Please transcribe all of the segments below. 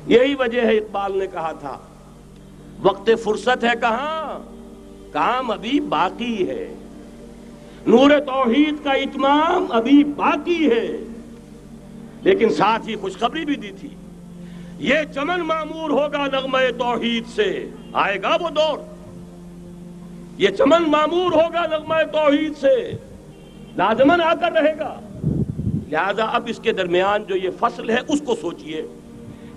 یہی وجہ ہے اقبال نے کہا تھا وقت فرصت ہے کہاں، کام ابھی باقی ہے، نور توحید کا اتمام ابھی باقی ہے۔ لیکن ساتھ ہی خوشخبری بھی دی تھی، یہ چمن معمور ہوگا نغمہ توحید سے، آئے گا وہ دور، یہ چمن معمور ہوگا نغمہ توحید سے، لازماً آ کر رہے گا۔ لہذا اب اس کے درمیان جو یہ فصل ہے اس کو سوچئے۔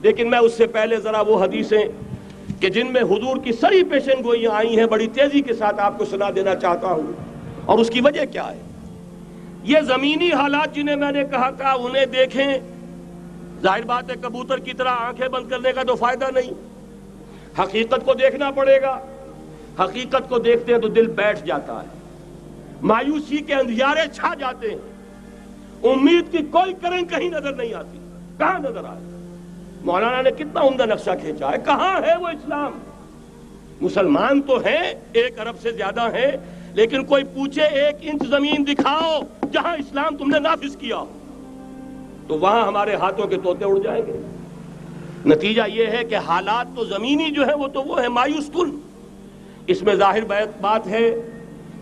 لیکن میں اس سے پہلے ذرا وہ حدیثیں کہ جن میں حضور کی سری پیشن گوئیاں آئی ہیں بڑی تیزی کے ساتھ آپ کو سنا دینا چاہتا ہوں، اور اس کی وجہ کیا ہے۔ یہ زمینی حالات جنہیں میں نے کہا تھا انہیں دیکھیں، ظاہر بات ہے کبوتر کی طرح آنکھیں بند کرنے کا تو فائدہ نہیں، حقیقت کو دیکھنا پڑے گا۔ حقیقت کو دیکھتے ہیں تو دل بیٹھ جاتا ہے، مایوسی کے اندھیارے چھا جاتے ہیں، امید کی کوئی کرن کہیں نظر نہیں آتی۔ کہاں نظر آئے؟ مولانا نے کتنا عمدہ نقشہ کھینچا ہے، کہاں ہے وہ اسلام؟ مسلمان تو ہیں، 1 ارب سے زیادہ ہیں، لیکن کوئی پوچھے 1 انچ زمین دکھاؤ جہاں اسلام تم نے نافذ کیا ہو، تو وہاں ہمارے ہاتھوں کے طوطے اڑ جائیں گے۔ نتیجہ یہ ہے کہ حالات تو زمینی جو ہے وہ ہے مایوس کن۔ اس میں ظاہر بات ہے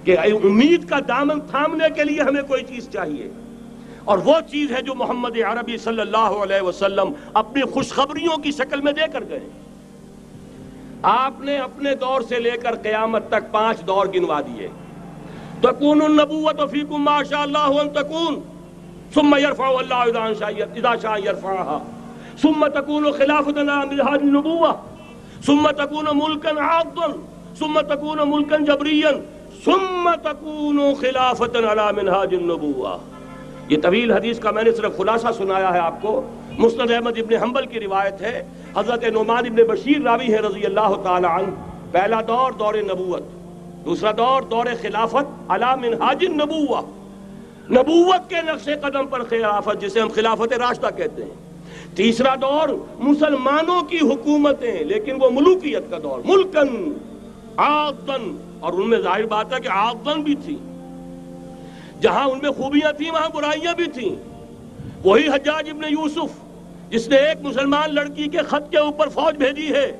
کہ امید کا دامن تھامنے کے لیے ہمیں کوئی چیز چاہیے، اور وہ چیز ہے جو محمد عربی صلی اللہ علیہ وسلم اپنی خوشخبریوں کی شکل میں دے کر گئے۔ آپ نے اپنے دور سے لے کر قیامت تک 5 دور گنوا دیے۔ تکون النبوۃ فیکم ما شاء اللہ ان تکون ثم يرفع اللہ اذا شاء يرفعها ثم تکون خلافۃ علی منہاج النبوۃ ثم تکون ملکا عاضا ثم تکون ملکا جبریا ثم تکون خلافۃ علی منہاج النبوۃ۔ یہ طویل حدیث کا میں نے صرف خلاصہ سنایا ہے آپ کو۔ مسند احمد ابن حنبل کی روایت ہے، حضرت نعمان ابن بشیر راوی ہے رضی اللہ تعالی عنہ۔ پہلا دور دور نبوت، دوسرا دور دور خلافت علی منہاج النبوۃ، نبوت کے نقش قدم پر خلافت جسے ہم خلافت راشدہ کہتے ہیں۔ تیسرا دور مسلمانوں کی حکومتیں، لیکن وہ ملوکیت کا دور، ملکن عاضن، اور ان میں ظاہر بات ہے کہ عاضن بھی تھی، جہاں ان میں خوبیاں تھیں وہاں برائیاں بھی تھیں۔ وہی حجاج ابن یوسف جس نے ایک مسلمان لڑکی کے خط کے اوپر فوج بھیجی ہے،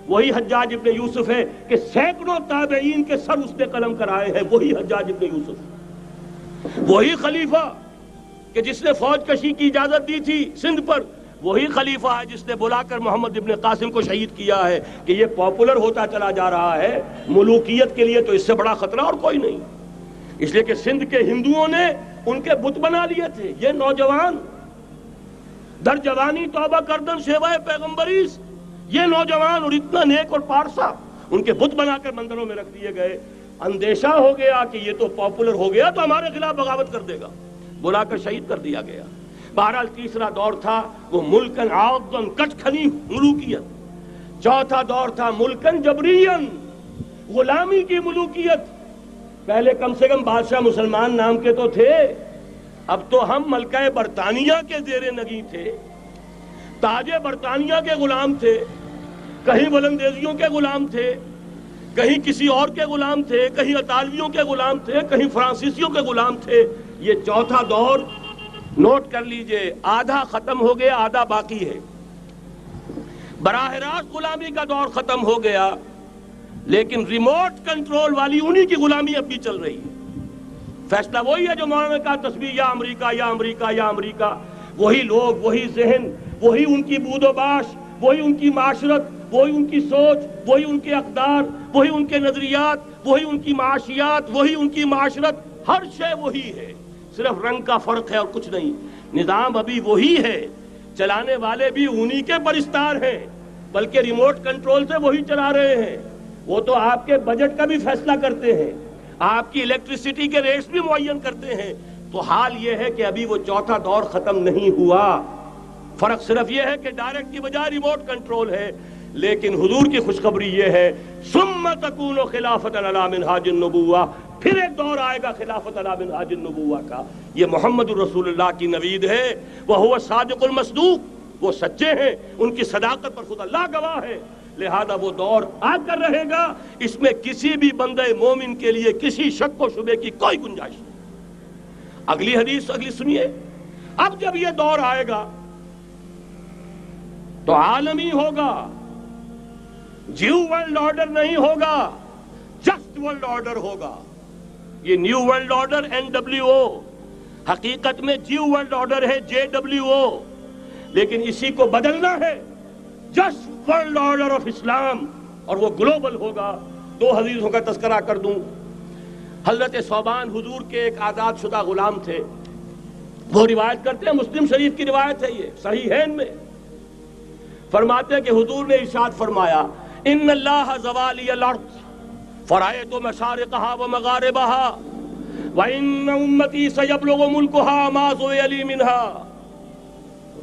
وہی حجاج ابن یوسف ہے کہ سینکڑوں تابعین کے سر اس نے قلم کرائے ہیں، وہی حجاج ابن یوسف۔ وہی خلیفہ کہ جس نے فوج کشی کی اجازت دی تھی سندھ پر، وہی خلیفہ ہے جس نے بلا کر محمد ابن قاسم کو شہید کیا ہے کہ یہ پاپولر ہوتا چلا جا رہا ہے، ملوکیت کے لیے تو اس سے بڑا خطرہ اور کوئی نہیں۔ اس لیے کہ سندھ کے ہندوؤں نے ان کے بت بنا لیے تھے۔ یہ نوجوان در جوانی توبہ کردن شیوائے پیغمبریس، یہ نوجوان اور اتنا نیک اور پارسا ان کے بت بنا کر مندروں میں رکھ دیے گئے۔ اندیشہ ہو گیا کہ یہ تو پاپولر ہو گیا تو ہمارے خلاف بغاوت کر دے گا، بلا کر شہید کر دیا گیا۔ بہرحال تیسرا دور تھا وہ ملکن عاضن، کچ کھنی ملوکیت۔ چوتھا دور تھا ملکن جبرین، غلامی کی ملوکیت۔ پہلے کم سے کم بادشاہ مسلمان نام کے تو تھے، اب تو ہم ملکہ برطانیہ کے زیر نگیں تھے، تاج برطانیہ کے غلام تھے، کہیں ولندیزیوں کے غلام تھے، کہیں کسی اور کے غلام تھے، کہیں اطالویوں کے غلام تھے، کہیں فرانسیسیوں کے غلام تھے۔ یہ چوتھا دور نوٹ کر لیجئے، آدھا ختم ہو گیا، آدھا باقی ہے۔ براہ راست غلامی کا دور ختم ہو گیا، لیکن ریموٹ کنٹرول والی انہی کی غلامی اب بھی چل رہی ہے۔ فیصلہ وہی ہے جو مولانا نے کہا تسبیح یا امریکہ یا امریکہ یا امریکہ۔ وہی لوگ، وہی ذہن، وہی ان کی بود و باش، وہی ان کی معاشرت، وہی ان کی سوچ، وہی ان کے اقدار، وہی ان کے نظریات، وہی ان کی معاشیات، وہی ان کی معاشرت، ہر شے وہی ہے، صرف رنگ کا فرق ہے اور کچھ نہیں۔ نظام ابھی وہی ہے، چلانے والے بھی انہی کے پرستار ہیں، بلکہ ریموٹ کنٹرول سے وہی چلا رہے ہیں۔ وہ تو آپ کے بجٹ کا بھی فیصلہ کرتے ہیں، آپ کی الیکٹریسٹی کے ریٹس بھی معین کرتے ہیں۔ تو حال یہ ہے کہ ابھی وہ چوتھا دور ختم نہیں ہوا، فرق صرف یہ ہے کہ ڈائریکٹ کی بجائے ریموٹ کنٹرول ہے۔ لیکن حضور کی خوشخبری یہ ہے ثم تکون خلافۃ علی منہاج النبوۃ، پھر ایک دور آئے گا خلافت علی منہاج النبوۃ کا۔ یہ محمد الرسول اللہ کی نوید ہے، وہو صادق المصدوق، وہ سچے ہیں، ان کی صداقت پر خود اللہ گواہ ہے۔ لہذا وہ دور آ کر رہے گا، اس میں کسی بھی بندہ مومن کے لیے کسی شک و شبے کی کوئی گنجائش نہیں۔ اگلی حدیث اگلی سنیے، اب جب یہ دور آئے گا تو عالمی ہوگا، نیو ورلڈ آرڈر نہیں ہوگا، جسٹ ورلڈ آرڈر ہوگا۔ یہ نیو ورلڈ آرڈر NWO، حقیقت میں نیو ورلڈ آرڈر ہے JWO، لیکن اسی کو بدلنا ہے جسٹ ورلڈ آرڈر آف اسلام، اور وہ گلوبل ہوگا۔ دو حدیثوں کا تذکرہ کر دوں۔ حضرت ثوبان حضور کے ایک آزاد شدہ غلام تھے، وہ روایت کرتے ہیں، مسلم شریف کی روایت ہے، یہ صحیحین میں فرماتے ہیں کہ حضور نے ارشاد فرمایا، ان اللہ زوالی الارض فرأیت مشارقها ومغاربها وان امتی سیبلغ ملکها ما زوی لی منها،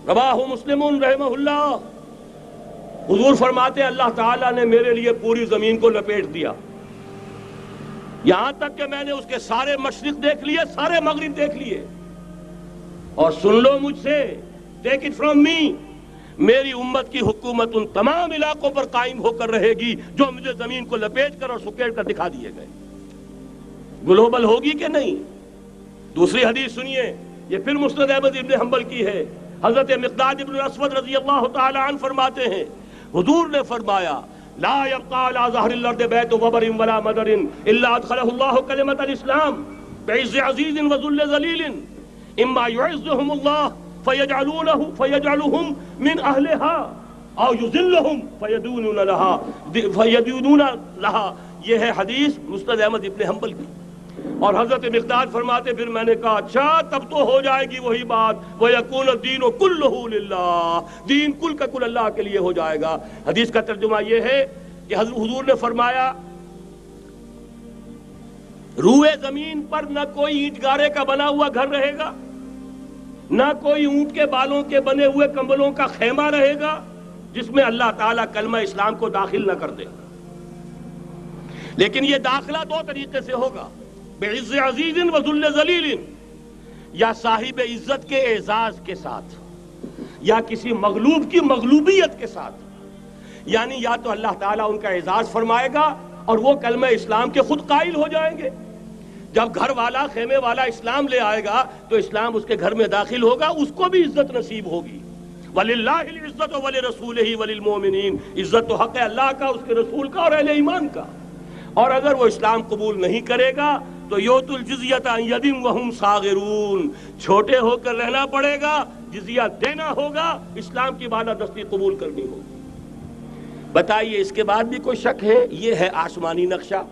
رواہ مسلم رحمہ اللہ۔ حضور فرماتے ہیں اللہ تعالیٰ نے میرے لیے پوری زمین کو لپیٹ دیا، یہاں تک کہ میں نے اس کے سارے مشرق دیکھ لیے، سارے مغرب دیکھ لیے، اور سن لو مجھ سے، ٹیک اٹ فرام می، میری امت کی حکومت ان تمام علاقوں پر قائم ہو کر رہے گی جو مجھے زمین کو لپیٹ کر اور سکیڑ کر دکھا دیے گئے۔ گلوبل ہوگی کہ نہیں؟ دوسری حدیث سنیے، یہ پھر مسند احمد ابن حنبل کی ہے۔ حضرت مقداد ابن الاسود رضی اللہ تعالی عنہ فرماتے ہیں، حضور نے فرمایا، لا يبقى على ظهر الارض بيت وبر ولا مدر الا ادخله الله كلمة الاسلام بعز عزيز وذل ذليل، اما يعزهم الله فيجعلهم من اهلها او يذلهم فيدونون لها۔ یہ ہے حدیث مسند احمد ابن حنبل کی۔ اور حضرت مقداد فرماتے پھر میں نے کہا اچھا تب تو ہو جائے گی وہی بات، وَيَكُونَ الدِّينُ كُلُّهُ لِلَّهِ، دین کل کا کل اللہ کے لیے ہو جائے گا۔ حدیث کا ترجمہ یہ ہے کہ حضور نے فرمایا، روئے زمین پر نہ کوئی اینٹ گارے کا بنا ہوا گھر رہے گا، نہ کوئی اونٹ کے بالوں کے بنے ہوئے کمبلوں کا خیمہ رہے گا جس میں اللہ تعالیٰ کلمہ اسلام کو داخل نہ کر دے۔ لیکن یہ داخلہ دو طریقے سے ہوگا، بعز عزیز و ذل ذلیل، یا صاحب عزت کے اعزاز کے ساتھ، یا کسی مغلوب کی مغلوبیت کے ساتھ، یعنی یا تو اللہ تعالیٰ ان کا اعزاز فرمائے گا اور وہ کلمہ اسلام کے خود قائل ہو جائیں گے۔ جب گھر والا خیمے والا اسلام لے آئے گا تو اسلام اس کے گھر میں داخل ہوگا، اس کو بھی عزت نصیب ہوگی۔ وَلِلَّهِ الْعِزَّةُ وَلِرَسُولِهِ وَلِلْمُؤْمِنِينَ، عزت تو حق ہے اللہ کا، اس کے رسول کا اور اہل ایمان کا۔ اور اگر وہ اسلام قبول نہیں کرے گا تو یؤتُ الجزیۃ عن ید وہم صاغرون، چھوٹے ہو کر رہنا پڑے گا، جزیہ دینا ہوگا، اسلام کی بالادستی قبول کرنی ہوگی۔ بتائیے اس کے بعد بھی کوئی شک ہے؟ یہ ہے آسمانی نقشہ۔